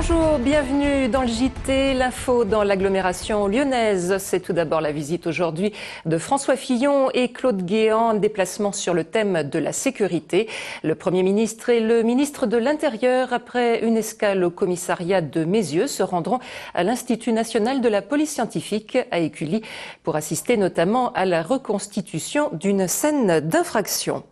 Bonjour, bienvenue dans le JT, l'info dans l'agglomération lyonnaise. C'est tout d'abord la visite aujourd'hui de François Fillon et Claude Guéant, déplacement sur le thème de la sécurité. Le Premier ministre et le ministre de l'Intérieur, après une escale au commissariat de Meyzieux, se rendront à l'Institut national de la police scientifique à Écully pour assister notamment à la reconstitution d'une scène d'infraction.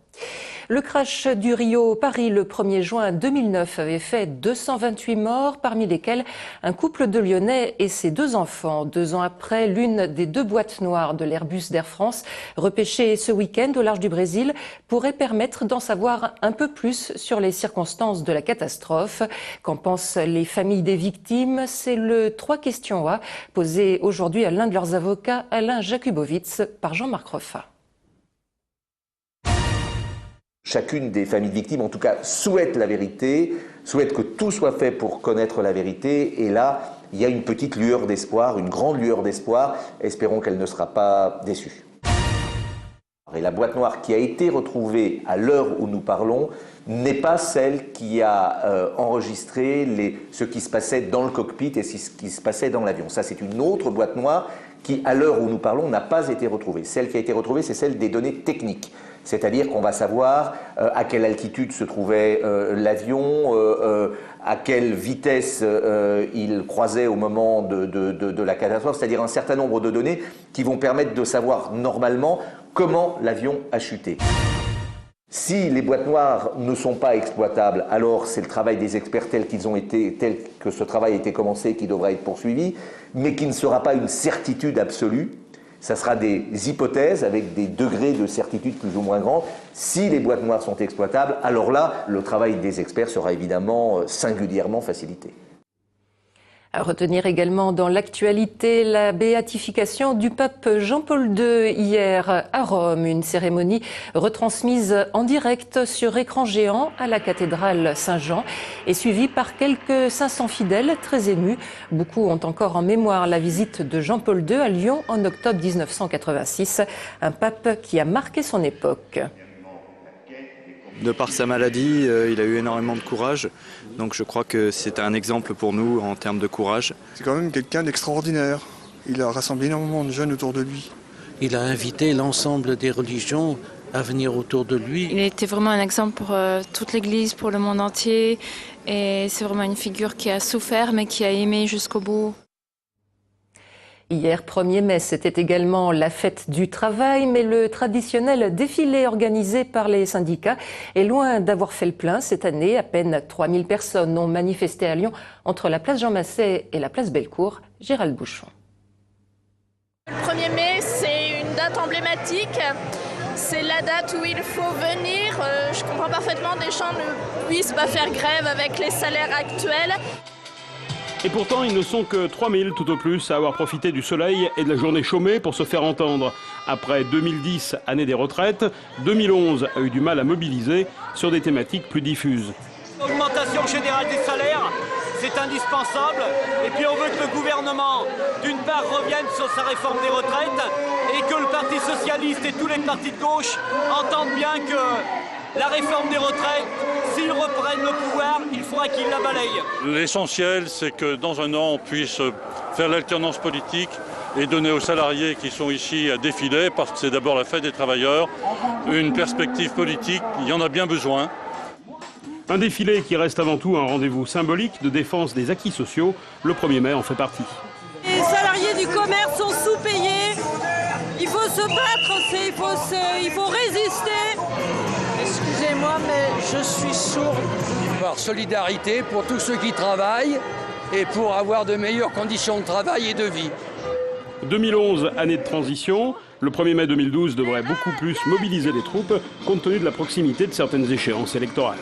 Le crash du Rio Paris le 1er juin 2009 avait fait 228 morts, parmi lesquels un couple de Lyonnais et ses 2 enfants. 2 ans après, l'une des 2 boîtes noires de l'Airbus d'Air France, repêchée ce week-end au large du Brésil, pourrait permettre d'en savoir un peu plus sur les circonstances de la catastrophe. Qu'en pensent les familles des victimes? C'est le 3 questions A posées aujourd'hui à l'un de leurs avocats, Alain Jakubowicz, par Jean-Marc Reffat. Chacune des familles victimes, en tout cas, souhaite la vérité, souhaite que tout soit fait pour connaître la vérité. Et là, il y a une petite lueur d'espoir, une grande lueur d'espoir. Espérons qu'elle ne sera pas déçue. Et la boîte noire qui a été retrouvée à l'heure où nous parlons n'est pas celle qui a enregistré ce qui se passait dans le cockpit et ce qui se passait dans l'avion. Ça, c'est une autre boîte noire qui, à l'heure où nous parlons, n'a pas été retrouvée. Celle qui a été retrouvée, c'est celle des données techniques. C'est-à-dire qu'on va savoir à quelle altitude se trouvait l'avion, à quelle vitesse il croisait au moment de la catastrophe, c'est-à-dire un certain nombre de données qui vont permettre de savoir normalement comment l'avion a chuté. Si les boîtes noires ne sont pas exploitables, alors c'est le travail des experts tel que ce travail a été commencé qui devra être poursuivi, mais qui ne sera pas une certitude absolue. Ça sera des hypothèses avec des degrés de certitude plus ou moins grands. Si les boîtes noires sont exploitables, alors là, le travail des experts sera évidemment singulièrement facilité. À retenir également dans l'actualité la béatification du pape Jean-Paul II hier à Rome, une cérémonie retransmise en direct sur écran géant à la cathédrale Saint-Jean et suivie par quelques 500 fidèles très émus. Beaucoup ont encore en mémoire la visite de Jean-Paul II à Lyon en octobre 1986, un pape qui a marqué son époque. De par sa maladie, il a eu énormément de courage, donc je crois que c'est un exemple pour nous en termes de courage. C'est quand même quelqu'un d'extraordinaire. Il a rassemblé énormément de jeunes autour de lui. Il a invité l'ensemble des religions à venir autour de lui. Il était vraiment un exemple pour toute l'Église, pour le monde entier, et c'est vraiment une figure qui a souffert mais qui a aimé jusqu'au bout. Hier 1er mai, c'était également la fête du travail, mais le traditionnel défilé organisé par les syndicats est loin d'avoir fait le plein. Cette année, à peine 3000 personnes ont manifesté à Lyon entre la place Jean-Massé et la place Bellecour. Gérald Bouchon. Le 1er mai, c'est une date emblématique. C'est la date où il faut venir. Je comprends parfaitement que des gens ne puissent pas faire grève avec les salaires actuels. Et pourtant, ils ne sont que 3000 tout au plus à avoir profité du soleil et de la journée chômée pour se faire entendre. Après 2010, année des retraites, 2011 a eu du mal à mobiliser sur des thématiques plus diffuses. Augmentation générale des salaires, c'est indispensable. Et puis on veut que le gouvernement, d'une part, revienne sur sa réforme des retraites et que le Parti socialiste et tous les partis de gauche entendent bien que la réforme des retraites, s'ils reprennent le pouvoir, il faudra qu'ils la balayent. L'essentiel, c'est que dans un an, on puisse faire l'alternance politique et donner aux salariés qui sont ici à défiler, parce que c'est d'abord la fête des travailleurs, une perspective politique, il y en a bien besoin. Un défilé qui reste avant tout un rendez-vous symbolique de défense des acquis sociaux. Le 1er mai en fait partie. Les salariés du commerce sont sous-payés. Il faut se battre, il faut résister. Excusez-moi, mais je suis sourd. Par solidarité pour tous ceux qui travaillent et pour avoir de meilleures conditions de travail et de vie. 2011, année de transition. Le 1er mai 2012 devrait beaucoup plus mobiliser les troupes compte tenu de la proximité de certaines échéances électorales.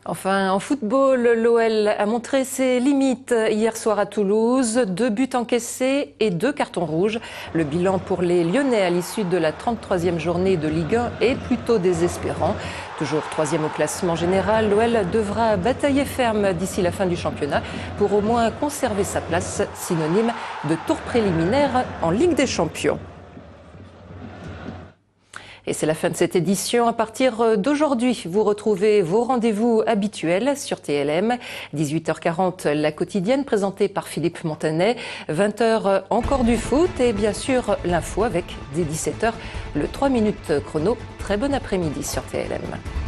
Enfin, en football, l'OL a montré ses limites hier soir à Toulouse. 2 buts encaissés et 2 cartons rouges. Le bilan pour les Lyonnais à l'issue de la 33e journée de Ligue 1 est plutôt désespérant. Toujours 3e au classement général, l'OL devra batailler ferme d'ici la fin du championnat pour au moins conserver sa place, synonyme de tour préliminaire en Ligue des Champions. Et c'est la fin de cette édition. À partir d'aujourd'hui, vous retrouvez vos rendez-vous habituels sur TLM. 18h40, la quotidienne présentée par Philippe Montanet. 20h, encore du foot et bien sûr l'info avec dès 17h le 3 minutes chrono. Très bon après-midi sur TLM.